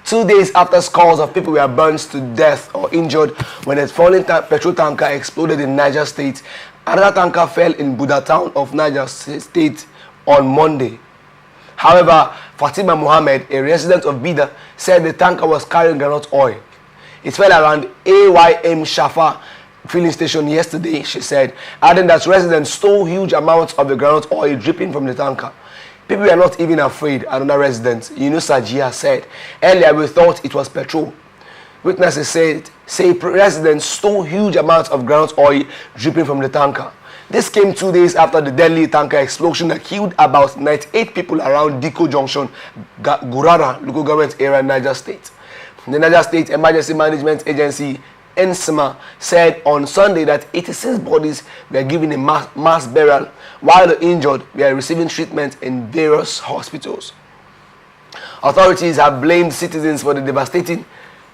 2 days after scores of people were burned to death or injured when a falling petrol tanker exploded in Niger State, another tanker fell in Bida town of Niger State on Monday. However, Fatima Mohammed, a resident of Bida, said the tanker was carrying groundnut oil. It fell around AYM Shafa filling station yesterday, she said, adding that residents stole huge amounts of the groundnut oil dripping from the tanker. People were not even afraid, another resident, Yunusa Jia, said. Earlier, we thought it was petrol. Witnesses say residents stole huge amounts of groundnut oil dripping from the tanker. This came 2 days after the deadly tanker explosion that killed about 98 people around Diko Junction, Gurara, local government area, Niger State. The Niger State Emergency Management Agency, NSMA, said on Sunday that 86 bodies were given a mass burial, while the injured were receiving treatment in various hospitals. Authorities have blamed citizens for the devastating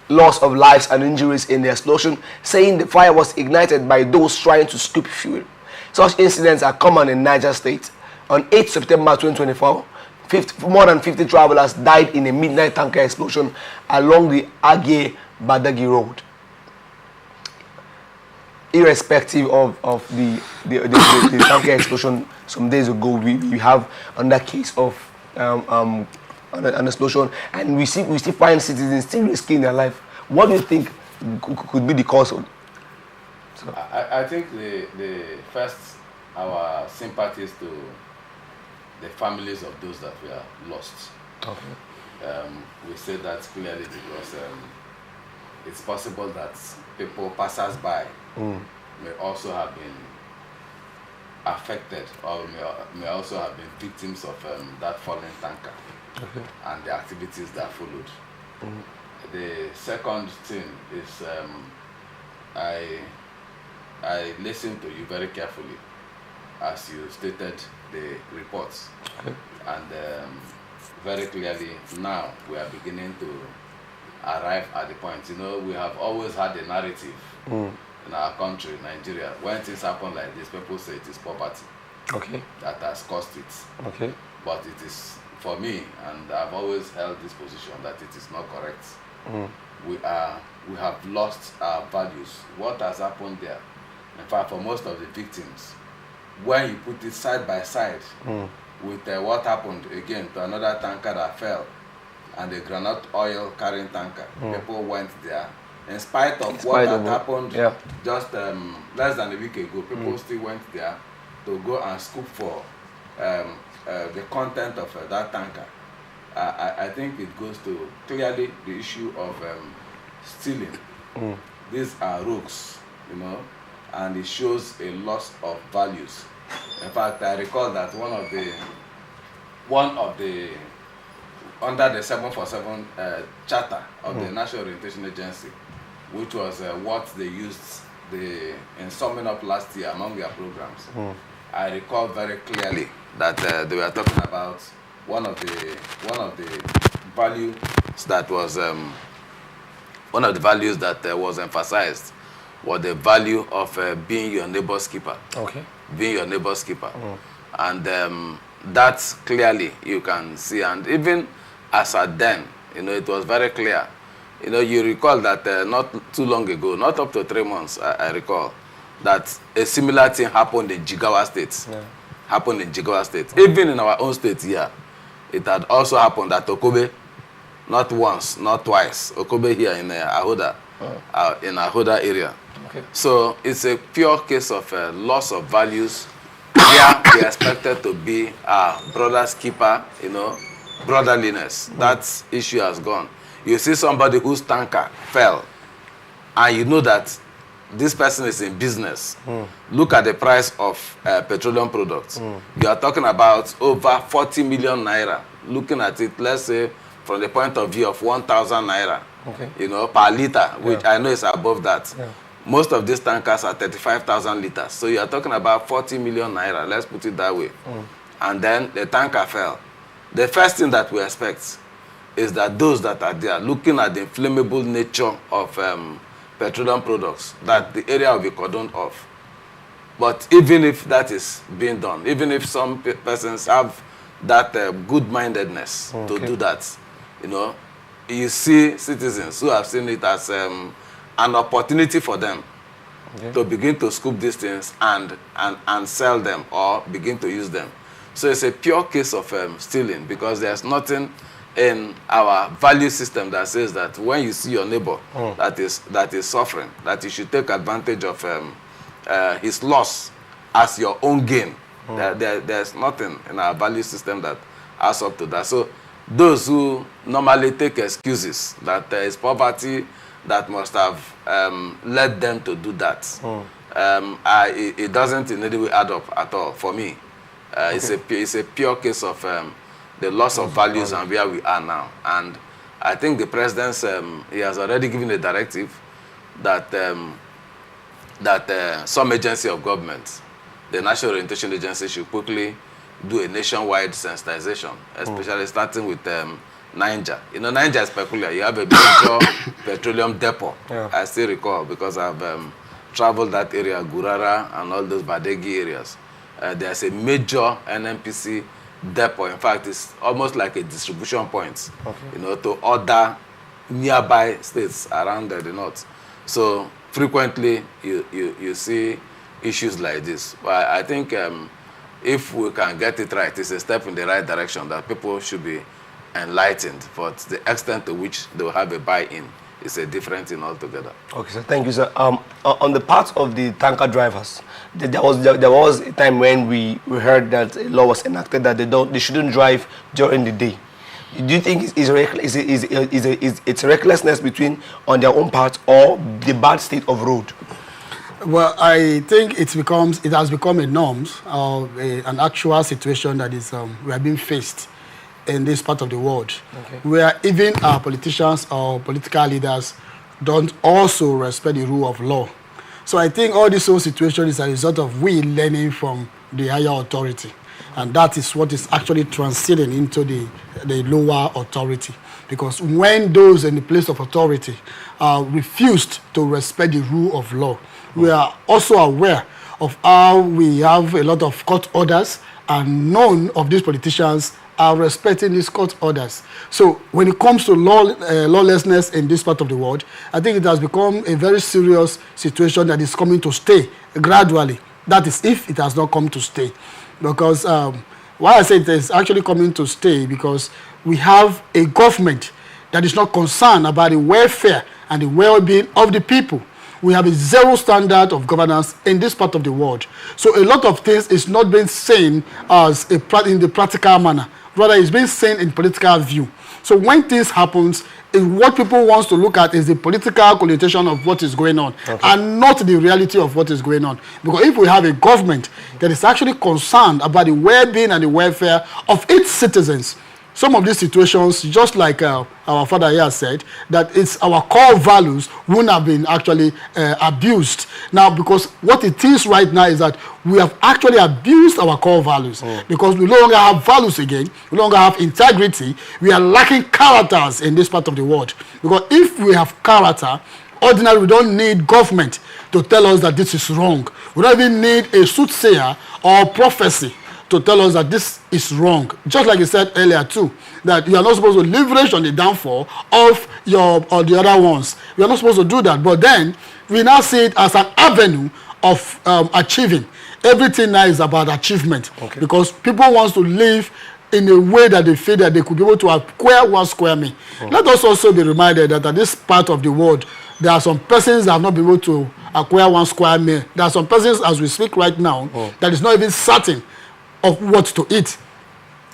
loss of lives and injuries in the explosion, saying the fire was ignited by those trying to scoop fuel. Such incidents are common in Niger State. On 8 September 2024, more than 50 travelers died in a midnight tanker explosion along the Agye-Badagry road. Irrespective of the tanker explosion some days ago, we have another case of an explosion, and we still find citizens still risking their life. What do you think could be the cause of it? So. I think the first, our sympathies to the families of those that were lost. Okay. We say that clearly because it's possible that people passers-by may also have been affected or may also have been victims of that falling tanker and the activities that followed. The second thing is I listened to you very carefully as you stated the reports, and very clearly now we are beginning to arrive at the point. You know, we have always had a narrative in our country, Nigeria. When things happen like this, people say it is poverty that has caused it. But it is, for me, and I've always held this position, that it is not correct. We have lost our values. What has happened there? In fact, for most of the victims, when you put it side by side with what happened again to another tanker that fell, and the groundnut oil carrying tanker, people went there. In spite of what had happened just less than a week ago, people still went there to go and scoop for the content of that tanker. I think it goes to clearly the issue of stealing. These are rogues, you know, and it shows a loss of values. In fact, I recall that one of the under the 747 charter of the National Orientation Agency, which was what they used in summing up last year among their programs. I recall very clearly that they were talking about one of the values that was emphasized was the value of being your neighbor's keeper. Being your neighbor's keeper. And that's clearly you can see, and even as at then, you know, it was very clear. You know, you recall that not too long ago, not up to 3 months, I recall, that a similar thing happened in Jigawa State. Even in our own state here, it had also happened at Okobe, not once, not twice. Okobe here in Ahoda, in Ahoda area. So it's a pure case of loss of values. Here we expected to be our brother's keeper, you know, brotherliness. That issue has gone. You see somebody whose tanker fell, and you know that this person is in business. Look at the price of petroleum products. You are talking about over 40 million naira. Looking at it, let's say, from the point of view of 1,000 naira, you know, per liter, which I know is above that. Most of these tankers are 35,000 liters. So you are talking about 40 million naira, let's put it that way. And then the tanker fell. The first thing that we expect is that those that are there, looking at the inflammable nature of petroleum products, that the area will be cordoned off. But even if that is being done, even if some persons have that good-mindedness to do that, you know, you see citizens who have seen it as an opportunity for them to begin to scoop these things and sell them or begin to use them. So it's a pure case of stealing, because there's nothing in our value system that says that when you see your neighbor that is suffering, that you should take advantage of his loss as your own gain. There's nothing in our value system that adds up to that. So those who normally take excuses that there is poverty that must have led them to do that, it doesn't in any way add up at all for me. It's a pure case of the loss of values and where we are now. And I think the president, he has already given a directive that some agency of government, the National Orientation Agency, should quickly do a nationwide sensitization, especially starting with Niger. You know, Niger is peculiar. You have a major petroleum depot. I still recall, because I've traveled that area, Gurara and all those Badegi areas. There's a major NNPC depot. In fact, it's almost like a distribution point, you know, to other nearby states around the north. So frequently you see issues like this. But I think if we can get it right, it's a step in the right direction, that people should be enlightened. But the extent to which they will have a buy-in is a different thing altogether. Okay, sir. Thank you, sir. On the part of the tanker drivers, there was a time when we heard that a law was enacted that they shouldn't drive during the day. Do you think it's recklessness on their own part, or the bad state of road? Well, I think it has become a norm, an actual situation that is we are being faced in this part of the world, where even our politicians or political leaders don't also respect the rule of law. So I think all this whole situation is a result of we learning from the higher authority, and that is what is actually transcending into the lower authority. Because when those in the place of authority refused to respect the rule of law, we are also aware of how we have a lot of court orders, and none of these politicians are respecting these court orders. So when it comes to lawlessness in this part of the world, I think it has become a very serious situation that is coming to stay gradually. That is, if it has not come to stay. Because why I say it is actually coming to stay, because we have a government that is not concerned about the welfare and the well-being of the people. We have a zero standard of governance in this part of the world. So a lot of things is not being seen as in the practical manner. Rather, it's being seen in political view. So when things happens, what people want to look at is the political connotation of what is going on, and not the reality of what is going on. Because if we have a government that is actually concerned about the well-being and the welfare of its citizens, some of these situations, just like our father here said, that it's our core values wouldn't have been actually abused. Now, because what it is right now is that we have actually abused our core values, because we no longer have values again, we no longer have integrity, we are lacking characters in this part of the world. Because if we have character, ordinarily we don't need government to tell us that this is wrong. We don't even need a soothsayer or prophecy to tell us that this is wrong. Just like you said earlier too, that you are not supposed to leverage on the downfall of the other ones. We are not supposed to do that. But then we now see it as an avenue of achieving. Everything now is about achievement, because people want to live in a way that they feel that they could be able to acquire 1 square meal. Let us also be reminded that at this part of the world, there are some persons that have not been able to acquire 1 square meal. There are some persons, as we speak right now, that is not even certain of what to eat.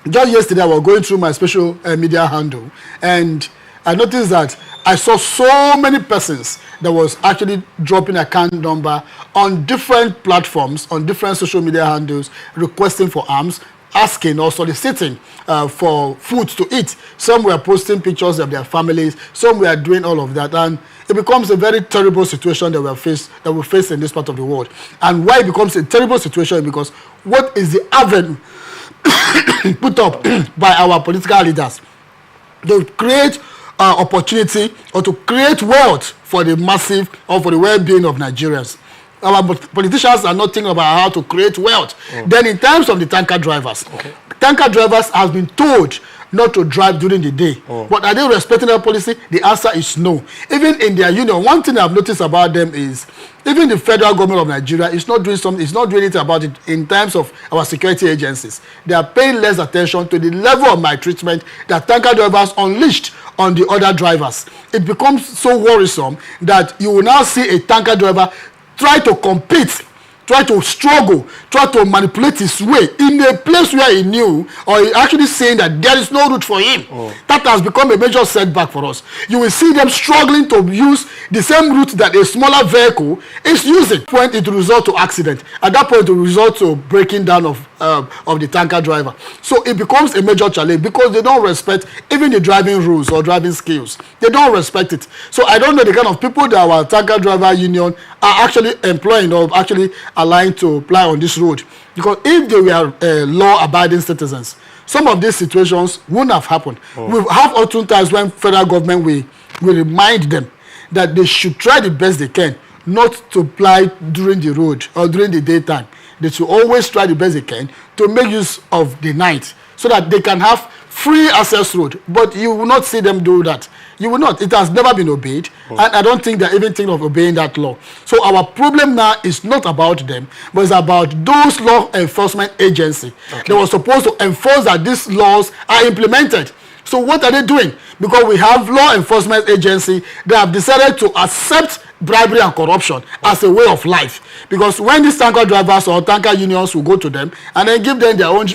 Just yesterday, I was going through my social media handle, and I noticed that I saw so many persons that was actually dropping account number on different platforms, on different social media handles, requesting for alms, asking or soliciting for food to eat. Some were posting pictures of their families, some were doing all of that, and it becomes a very terrible situation that we face in this part of the world. And why it becomes a terrible situation? Because what is the avenue put up by our political leaders to create opportunity or to create wealth for the massive or for the well-being of Nigerians? Our politicians are not thinking about how to create wealth. Then in terms of the tanker drivers, tanker drivers have been told not to drive during the day. But are they respecting that policy? The answer is no. Even in their union, one thing I've noticed about them is even the federal government of Nigeria is not doing something, it's not doing anything about it in terms of our security agencies. They are paying less attention to the level of maltreatment that tanker drivers unleashed on the other drivers. It becomes so worrisome that you will now see a tanker driver try to compete, try to struggle, try to manipulate his way in a place where he knew, or he actually saying that there is no route for him. That has become a major setback for us. You will see them struggling to use the same route that a smaller vehicle is using. Point it will result to accident. At that point, it will result to breaking down of the tanker driver. So it becomes a major challenge because they don't respect even the driving rules or driving skills. They don't respect it. So I don't know the kind of people that our tanker driver union are actually employing or actually aligned to apply on this road. Because if they were law-abiding citizens, some of these situations wouldn't have happened. We have often times when federal government will remind them that they should try the best they can not to apply during the road or during the daytime. They should always try the best they can to make use of the night so that they can have free access road. But you will not see them do that. You will not. It has never been obeyed. And I don't think they're even thinking of obeying that law. So our problem now is not about them, but it's about those law enforcement agencies. They were supposed to enforce that these laws are implemented. So what are they doing? Because we have law enforcement agency that have decided to accept bribery and corruption as a way of life. Because when these tanker drivers or tanker unions will go to them and then give them their own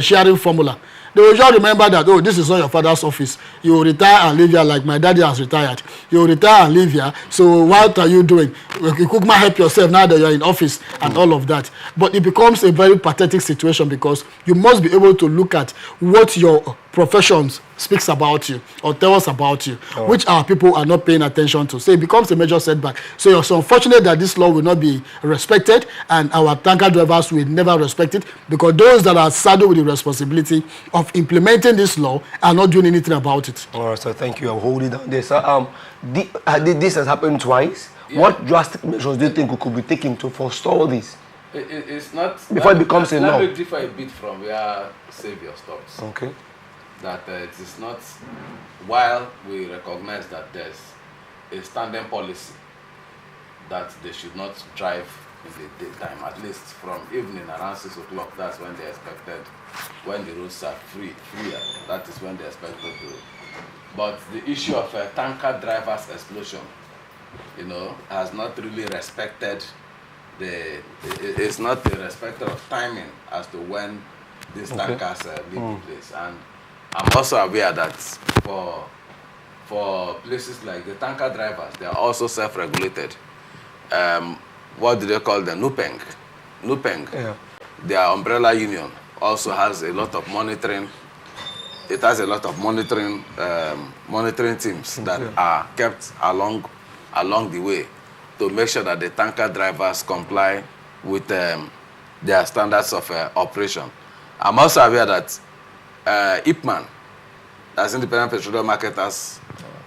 sharing formula, they will just remember that, oh, this is not your father's office. You will retire and live here like my daddy has retired. You will retire and live here. So what are you doing? You could help yourself now that you're in office and all of that. But it becomes a very pathetic situation because you must be able to look at what your professions speaks about you or tells us about you, which our people are not paying attention to. So it becomes a major setback. So it's unfortunate that this law will not be respected and our tanker drivers will never respect it because those that are saddled with the responsibility of implementing this law are not doing anything about it. All right, so thank you. I'll hold it down there. So this has happened twice. Yeah. What drastic measures do you think we could be taking to forestall this? It's not... Before it becomes a law. Let me differ a bit from where Savior stops. Okay. That it is not, while we recognize that there's a standing policy that they should not drive in the daytime, at least from evening around 6 o'clock, that's when they expected, when the roads are freer, that is when they expected to. But the issue of a tanker driver's explosion, you know, has not really respected it's not the respect of timing as to when these tankers leave the place. And I'm also aware that for places like the tanker drivers, they are also self-regulated. What do they call them? Nupeng. Yeah. Their umbrella union also has a lot of monitoring. It has a lot of monitoring teams that are kept along the way to make sure that the tanker drivers comply with their standards of operation. I'm also aware that IPMAN, that's Independent Petroleum Marketers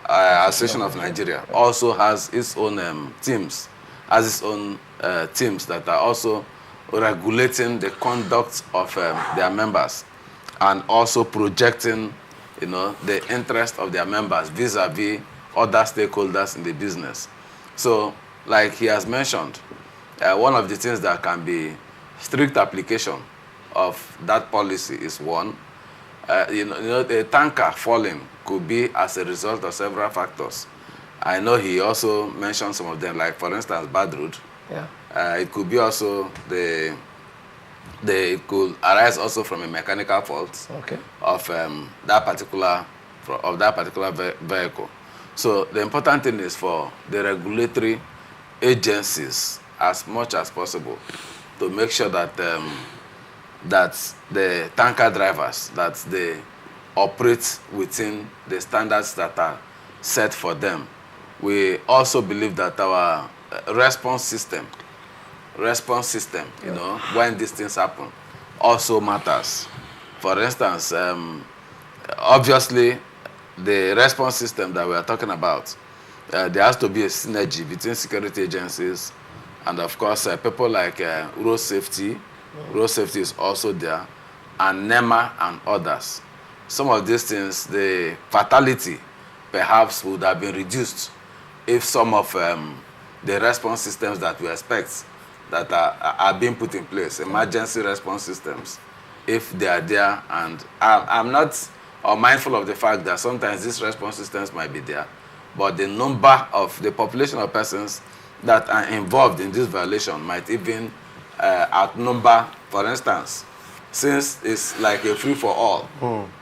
Association of Nigeria, also has its own teams, teams that are also regulating the conduct of their members and also projecting, you know, the interest of their members vis-a-vis other stakeholders in the business. So, like he has mentioned, one of the things that can be strict application of that policy is one. The tanker falling could be as a result of several factors. I know he also mentioned some of them, like for instance, bad road. Yeah. It could be also it could arise also from a mechanical fault of that particular vehicle. So the important thing is for the regulatory agencies, as much as possible, to make sure that that the tanker drivers, that they operate within the standards that are set for them. We also believe that our response system, you know, when these things happen, also matters. For instance, obviously, the response system that we are talking about, there has to be a synergy between security agencies and, of course, people like road safety. Road safety is also there, and NEMA and others. some of these things, the fatality perhaps would have been reduced if some of the response systems that we expect that are being put in place, emergency response systems, if they are there. And I'm not mindful of the fact that sometimes these response systems might be there, but the number of the population of persons that are involved in this violation might even outnumber. For instance, since it's like a free-for-all,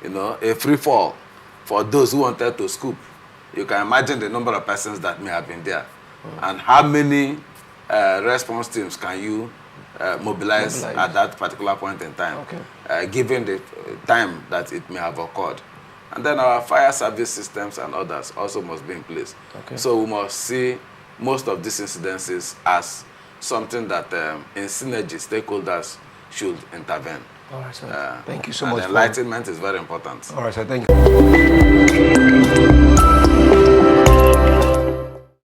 you know, a free-fall for those who wanted to scoop, you can imagine the number of persons that may have been there. And how many response teams can you mobilize at that particular point in time, given the time that it may have occurred. And then our fire service systems and others also must be in place. So we must see most of these incidences as something that in synergy stakeholders should intervene. All right, sir. Thank you so much. Enlightenment is very important. All right, sir. Thank you.